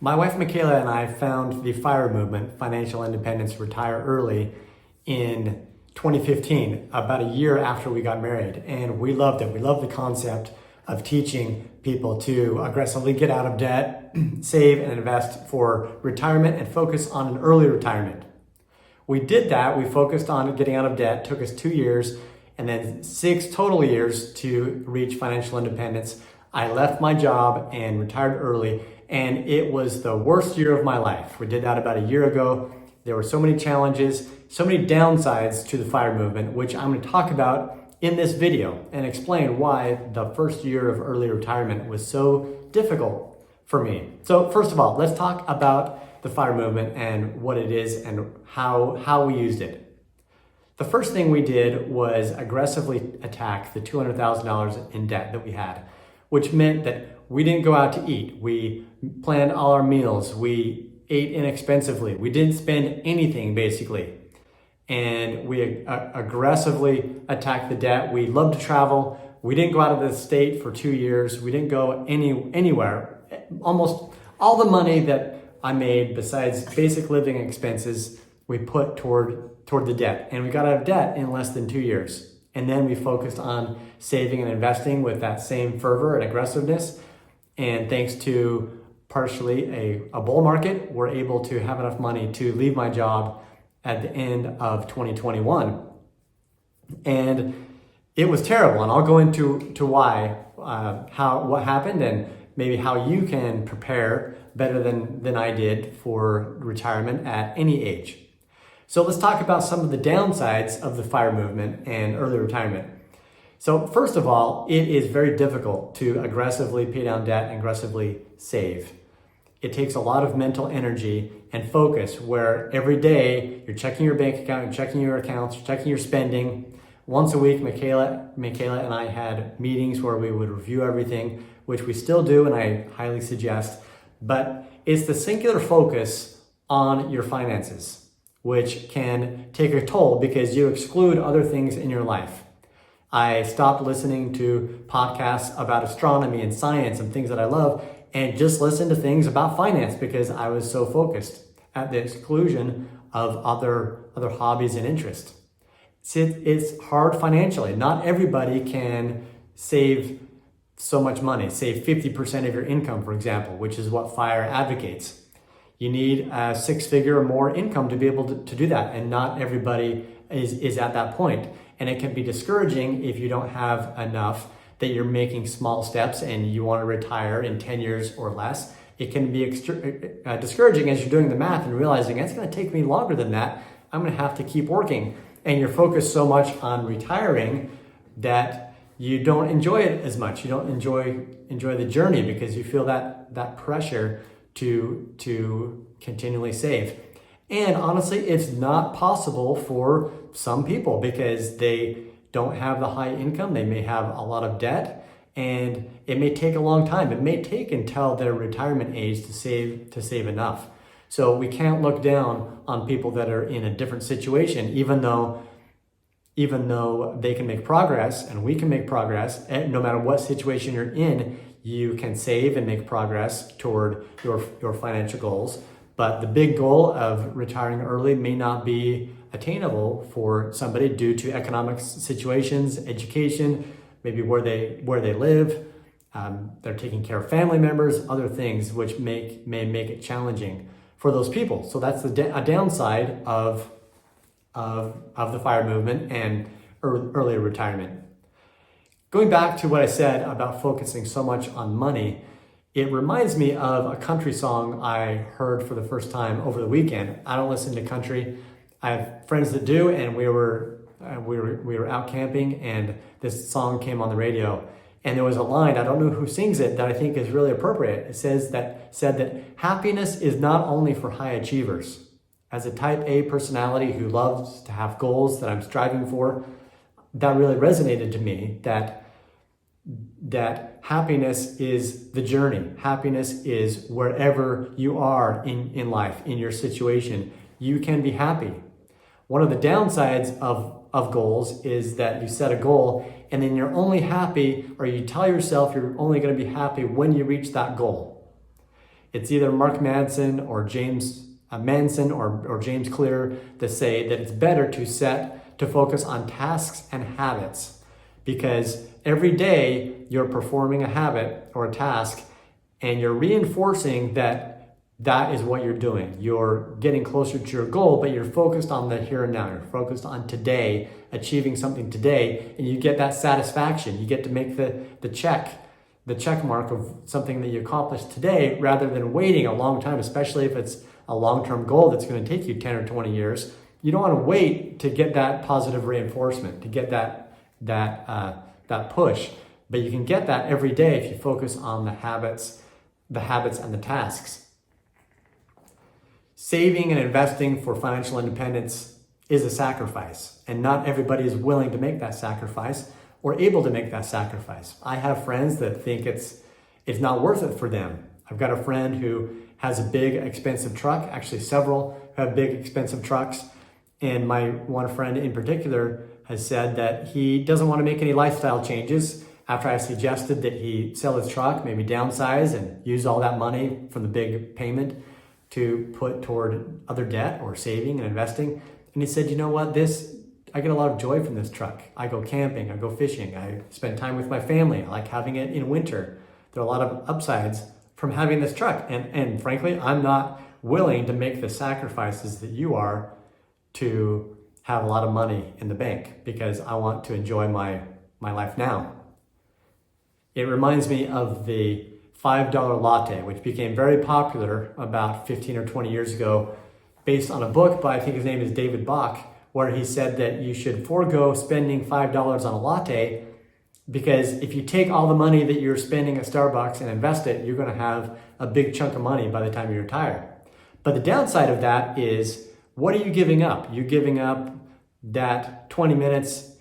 My wife Michaela and I found the FIRE movement, Financial Independence Retire Early, in 2015, about a year after we got married. And we loved it. We loved the concept of teaching people to aggressively get out of debt, save and invest for retirement, and focus on an early retirement. We did that. We focused on getting out of debt. It took us 2 years and then 6 total years to reach financial independence. I left my job and retired early, and it was the worst year of my life. We did that about a year ago. There were so many challenges, so many downsides to the FIRE movement, which I'm going to talk about in this video and explain why the first year of early retirement was so difficult for me. So first of all, let's talk about the FIRE movement and what it is and how we used it. The first thing we did was aggressively attack the $200,000 in debt that we had, which meant that we didn't go out to eat. We planned all our meals. We ate inexpensively. We didn't spend anything basically. And we aggressively attacked the debt. We loved to travel. We didn't go out of the state for 2 years. We didn't go anywhere. Almost all the money that I made besides basic living expenses, we put toward the debt. And we got out of debt in less than 2 years. And then we focused on saving and investing with that same fervor and aggressiveness. And thanks to partially a bull market, we're able to have enough money to leave my job at the end of 2021. And it was terrible. And I'll go into why, what happened, and maybe how you can prepare better than I did for retirement at any age. So let's talk about some of the downsides of the FIRE movement and early retirement. So first of all, it is very difficult to aggressively pay down debt and aggressively save. It takes a lot of mental energy and focus where every day you're checking your bank account, you're checking your accounts, you're checking your spending. Once a week, Michaela and I had meetings where we would review everything, which we still do and I highly suggest. But it's the singular focus on your finances, which can take a toll because you exclude other things in your life. I stopped listening to podcasts about astronomy and science and things that I love and just listened to things about finance because I was so focused at the exclusion of other hobbies and interests. It's hard financially. Not everybody can save so much money, save 50% of your income, for example, which is what FIRE advocates. You need a 6-figure or more income to be able to do that, and not everybody is at that point. And it can be discouraging if you don't have enough, that you're making small steps and you want to retire in 10 years or less. It can be discouraging as you're doing the math and realizing it's going to take me longer than that. I'm going to have to keep working. And you're focused so much on retiring that you don't enjoy it as much. You don't enjoy the journey because you feel that pressure to continually save. And honestly, it's not possible for some people because they don't have the high income. They may have a lot of debt, and it may take a long time. It may take until their retirement age to save enough. So we can't look down on people that are in a different situation, even though they can make progress and we can make progress. And no matter what situation you're in, you can save and make progress toward your financial goals. But the big goal of retiring early may not be attainable for somebody due to economic situations, education, maybe where they live. They're taking care of family members, other things which may make it challenging for those people. So that's a downside of the FIRE movement and early retirement. Going back to what I said about focusing so much on money, it reminds me of a country song I heard for the first time over the weekend. I don't listen to country. I have friends that do, and we were out camping, and this song came on the radio. And there was a line, I don't know who sings it, that I think is really appropriate. It said that happiness is not only for high achievers. As a type A personality who loves to have goals that I'm striving for, that really resonated to me, that happiness is the journey. Happiness is wherever you are in life, in your situation, you can be happy. One of the downsides of goals is that you set a goal and then you're only happy, or you tell yourself you're only going to be happy when you reach that goal. It's either Mark Manson or James or James Clear that say that it's better to focus on tasks and habits, because every day you're performing a habit or a task and you're reinforcing that is what you're doing. You're getting closer to your goal, but you're focused on the here and now. You're focused on today, achieving something today, and you get that satisfaction. You get to make the check mark of something that you accomplished today, rather than waiting a long time, especially if it's a long-term goal that's going to take you 10 or 20 years. You don't want to wait to get that positive reinforcement, to get that push. But you can get that every day if you focus on the habits and the tasks. Saving and investing for financial independence is a sacrifice, and not everybody is willing to make that sacrifice or able to make that sacrifice. I have friends that think it's not worth it for them. I've got a friend who has a big expensive truck, actually several have big expensive trucks, and my one friend in particular has said that he doesn't want to make any lifestyle changes after I suggested that he sell his truck, maybe downsize and use all that money from the big payment to put toward other debt or saving and investing. And he said, you know what, I get a lot of joy from this truck. I go camping, I go fishing, I spend time with my family. I like having it in winter. There are a lot of upsides from having this truck. And frankly, I'm not willing to make the sacrifices that you are to have a lot of money in the bank, because I want to enjoy my life now. It reminds me of the $5 latte, which became very popular about 15 or 20 years ago, based on a book by, I think his name is David Bach, where he said that you should forego spending $5 on a latte, because if you take all the money that you're spending at Starbucks and invest it, you're going to have a big chunk of money by the time you retire. But the downside of that is, what are you giving up? You're giving up that 20 minutes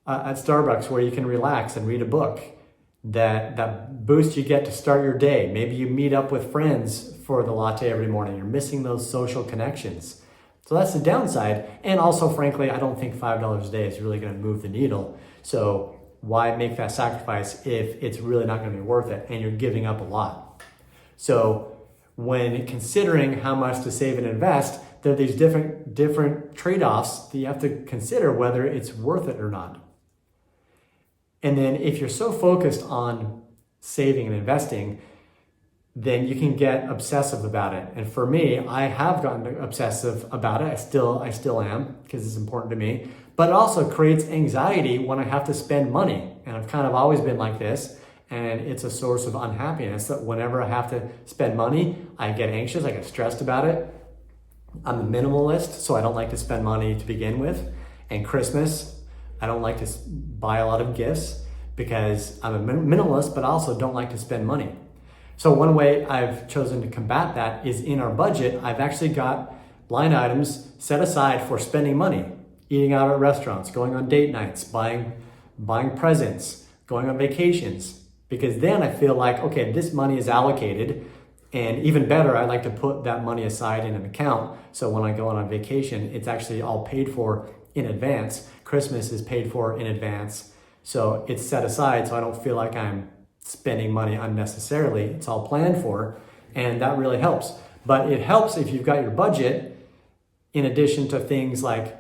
at Starbucks where you can relax and read a book, that boost you get to start your day. Maybe you meet up with friends for the latte every morning. You're missing those social connections. So that's the downside. And also, frankly, I don't think $5 a day is really going to move the needle. So why make that sacrifice if it's really not going to be worth it and you're giving up a lot? So when considering how much to save and invest, there are these different trade-offs that you have to consider whether it's worth it or not. And then if you're so focused on saving and investing, then you can get obsessive about it. And for me, I have gotten obsessive about it. I still am, because it's important to me. But it also creates anxiety when I have to spend money. And I've kind of always been like this. And it's a source of unhappiness that whenever I have to spend money, I get anxious, I get stressed about it. I'm a minimalist, so I don't like to spend money to begin with. And Christmas, I don't like to buy a lot of gifts because I'm a minimalist, but I also don't like to spend money. So one way I've chosen to combat that is in our budget, I've actually got line items set aside for spending money, eating out at restaurants, going on date nights, buying presents, going on vacations, because then I feel like, okay, this money is allocated. And even better, I like to put that money aside in an account. So when I go on a vacation, it's actually all paid for in advance. Christmas is paid for in advance. So it's set aside so I don't feel like I'm spending money unnecessarily. It's all planned for, and that really helps. But it helps if you've got your budget in addition to things like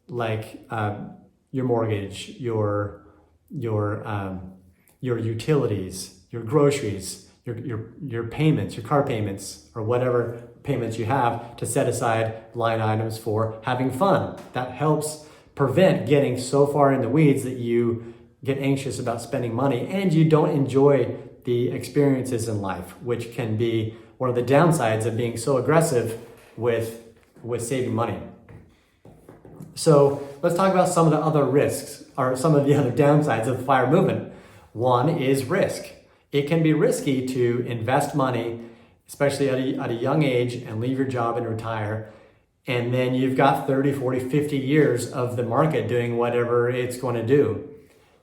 your mortgage, your utilities, your groceries, your payments, your car payments, or whatever payments you have, to set aside line items for having fun. That helps prevent getting so far in the weeds that you get anxious about spending money and you don't enjoy the experiences in life, which can be one of the downsides of being so aggressive with saving money. So let's talk about some of the other risks, or some of the other downsides of the FIRE movement. One is risk. It can be risky to invest money, especially at a young age, and leave your job and retire. And then you've got 30, 40, 50 years of the market doing whatever it's going to do.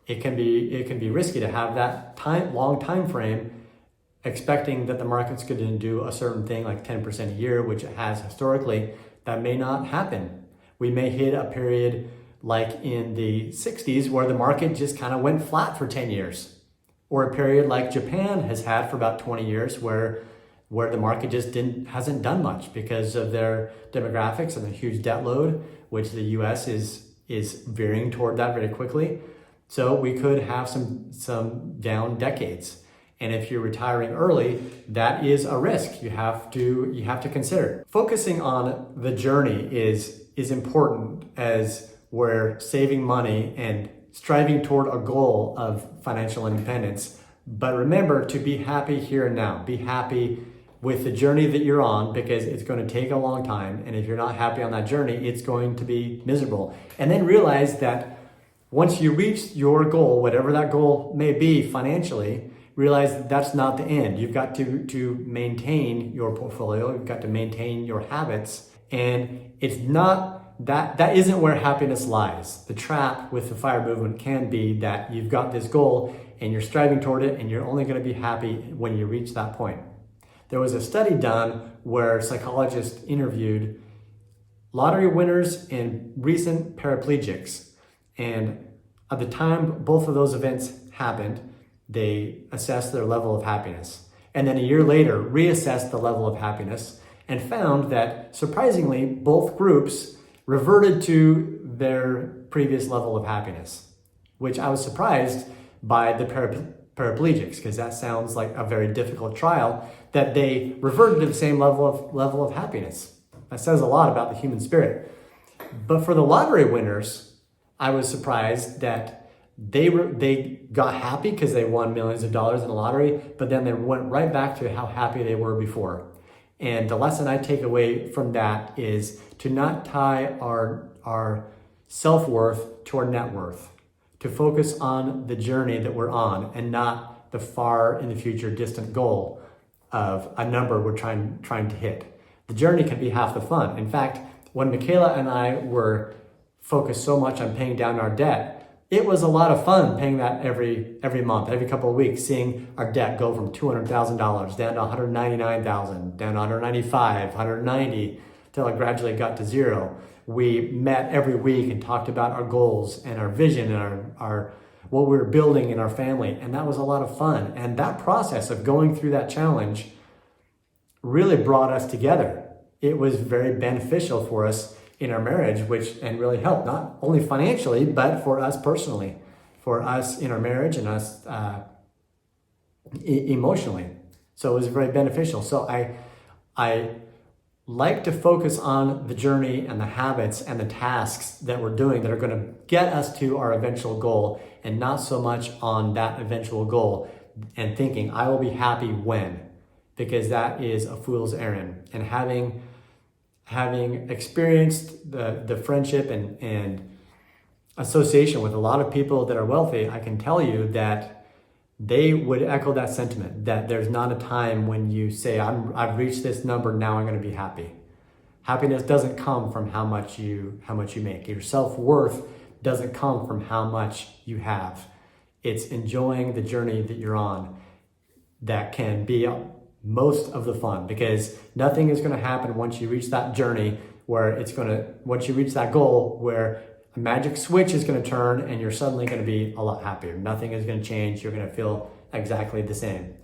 It can be risky to have that long time frame expecting that the market's going to do a certain thing like 10% a year, which it has historically. That may not happen. We may hit a period like in the 60s where the market just kind of went flat for 10 years. Or a period like Japan has had for about 20 years where where the market just hasn't done much because of their demographics and the huge debt load, which the US is veering toward that very quickly. So we could have some down decades. And if you're retiring early, that is a risk you have to consider. Focusing on the journey is important as we're saving money and striving toward a goal of financial independence. But remember to be happy here and now. Be happy with the journey that you're on, because it's going to take a long time. And if you're not happy on that journey, it's going to be miserable. And then realize that once you reach your goal, whatever that goal may be financially, realize that that's not the end. You've got to maintain your portfolio. You've got to maintain your habits. And it's not that isn't where happiness lies. The trap with the FIRE movement can be that you've got this goal and you're striving toward it, and you're only going to be happy when you reach that point. There was a study done where psychologists interviewed lottery winners and recent paraplegics. And at the time both of those events happened, they assessed their level of happiness. And then a year later, reassessed the level of happiness and found that, surprisingly, both groups reverted to their previous level of happiness, which I was surprised by the paraplegics, because that sounds like a very difficult trial, that they reverted to the same level of happiness. That says a lot about the human spirit. But for the lottery winners, I was surprised that they got happy because they won millions of dollars in the lottery, but then they went right back to how happy they were before. And the lesson I take away from that is to not tie our self-worth to our net worth, to focus on the journey that we're on and not the far in the future distant goal of a number we're trying to hit. The journey can be half the fun. In fact, when Michaela and I were focused so much on paying down our debt, it was a lot of fun paying that every month, every couple of weeks, seeing our debt go from $200,000 down to $199,000, down to $195,000, $190,000, till it gradually got to zero. We met every week and talked about our goals and our vision and our what we were building in our family, and that was a lot of fun. And that process of going through that challenge really brought us together. It was very beneficial for us in our marriage, and really helped, not only financially, but for us personally, for us in our marriage and us emotionally. So it was very beneficial. So I like to focus on the journey and the habits and the tasks that we're doing that are going to get us to our eventual goal, and not so much on that eventual goal and thinking, I will be happy when, because that is a fool's errand. And having experienced the friendship and association with a lot of people that are wealthy, I can tell you that they would echo that sentiment, that there's not a time when you say, I've reached this number, now I'm going to be happy. Happiness doesn't come from how much you make. Your self-worth doesn't come from how much you have. It's enjoying the journey that you're on that can be most of the fun, because nothing is going to happen once you reach that journey where once you reach that goal where a magic switch is going to turn and you're suddenly going to be a lot happier. Nothing is going to change. You're going to feel exactly the same,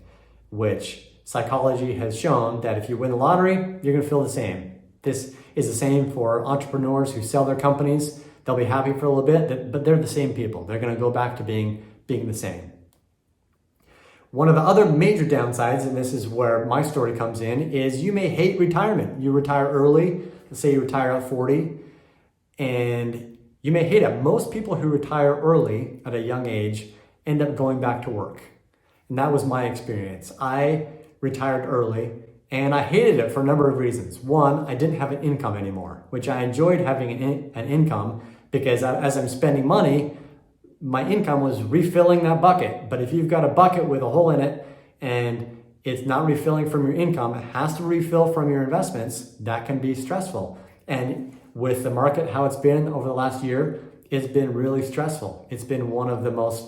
which psychology has shown that if you win the lottery, you're going to feel the same. This is the same for entrepreneurs who sell their companies. They'll be happy for a little bit, but they're the same people. They're going to go back to being the same. One of the other major downsides, and this is where my story comes in, is you may hate retirement. You retire early. Let's say you retire at 40, and you may hate it. Most people who retire early at a young age end up going back to work. And that was my experience. I retired early, and I hated it for a number of reasons. One, I didn't have an income anymore, which I enjoyed having an income, because as I'm spending money, my income was refilling that bucket. But if you've got a bucket with a hole in it and it's not refilling from your income, it has to refill from your investments, that can be stressful. And with the market, how it's been over the last year, it's been really stressful. It's been one of the most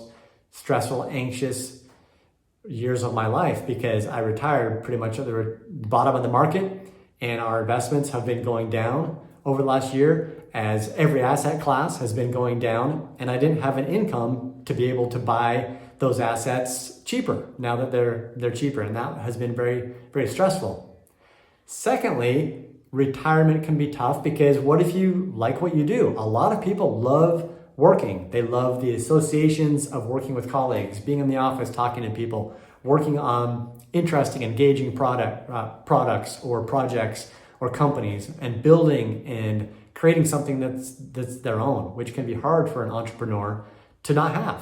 stressful, anxious years of my life, because I retired pretty much at the bottom of the market, and our investments have been going down over the last year as every asset class has been going down, and I didn't have an income to be able to buy those assets cheaper now that they're cheaper, and that has been very, very stressful. Secondly, retirement can be tough because what if you like what you do? A lot of people love working. They love the associations of working with colleagues, being in the office, talking to people, working on interesting, engaging products or projects or companies, and building and creating something that's their own, which can be hard for an entrepreneur to not have.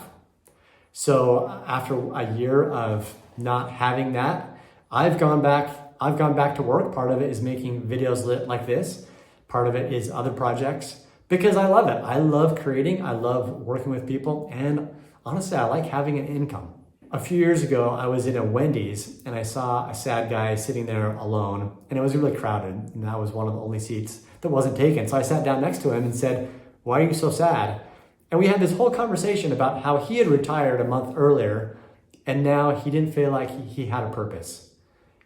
So after a year of not having that, I've gone back to work. Part of it is making videos like this. Part of it is other projects because I love it. I love creating. I love working with people. And honestly, I like having an income. A few years ago, I was in a Wendy's and I saw a sad guy sitting there alone, and it was really crowded, and that was one of the only seats that wasn't taken. So I sat down next to him and said, "Why are you so sad?" And we had this whole conversation about how he had retired a month earlier, and now he didn't feel like he had a purpose.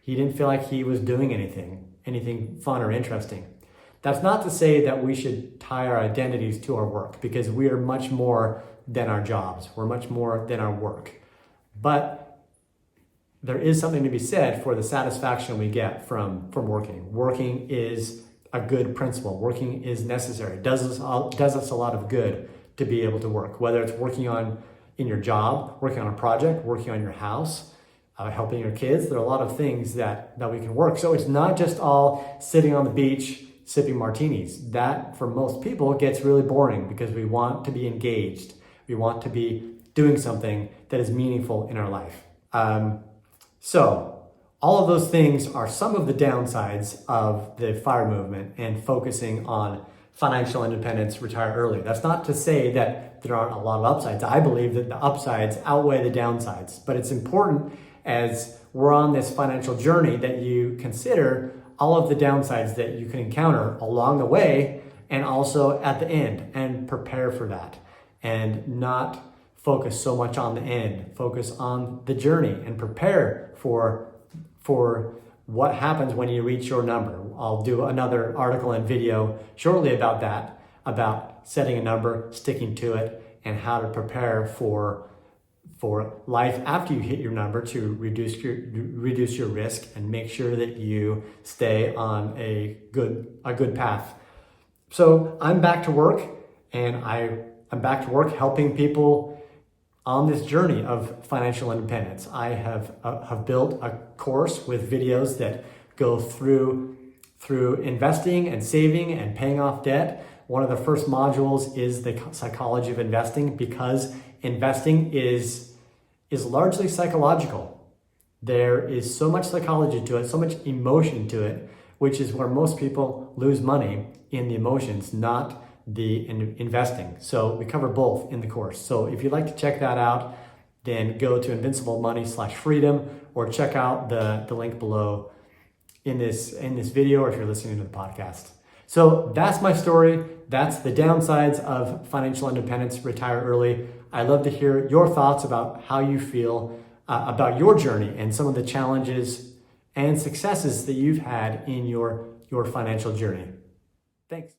He didn't feel like he was doing anything fun or interesting. That's not to say that we should tie our identities to our work, because we are much more than our jobs. We're much more than our work. But there is something to be said for the satisfaction we get from working. Working is a good principle. Working is necessary. It does us a lot of good to be able to work, whether it's working in your job, working on a project, working on your house, helping your kids. There are a lot of things that we can work. So it's not just all sitting on the beach, sipping martinis. That, for most people, gets really boring because we want to be engaged. We want to be doing something that is meaningful in our life. So all of those things are some of the downsides of the FIRE movement and focusing on financial independence, retire early. That's not to say that there aren't a lot of upsides. I believe that the upsides outweigh the downsides, but it's important as we're on this financial journey that you consider all of the downsides that you can encounter along the way and also at the end, and prepare for that and not focus so much on the end. Focus on the journey and prepare for what happens when you reach your number. I'll do another article and video shortly about that, about setting a number, sticking to it, and how to prepare for life after you hit your number to reduce your risk and make sure that you stay on a good path. So I'm back to work, and I'm back to work helping people on this journey of financial independence. I have built a course with videos that go through investing and saving and paying off debt. One of the first modules is the psychology of investing, because investing is largely psychological. There is so much psychology to it, so much emotion to it, which is where most people lose money, in the emotions, not the investing. So we cover both in the course. So if you'd like to check that out, then go to invinciblemoney/freedom, or check out the link below in this video, or if you're listening to the podcast. So that's my story. That's the downsides of financial independence, retire early. I'd love to hear your thoughts about how you feel about your journey and some of the challenges and successes that you've had in your financial journey. Thanks.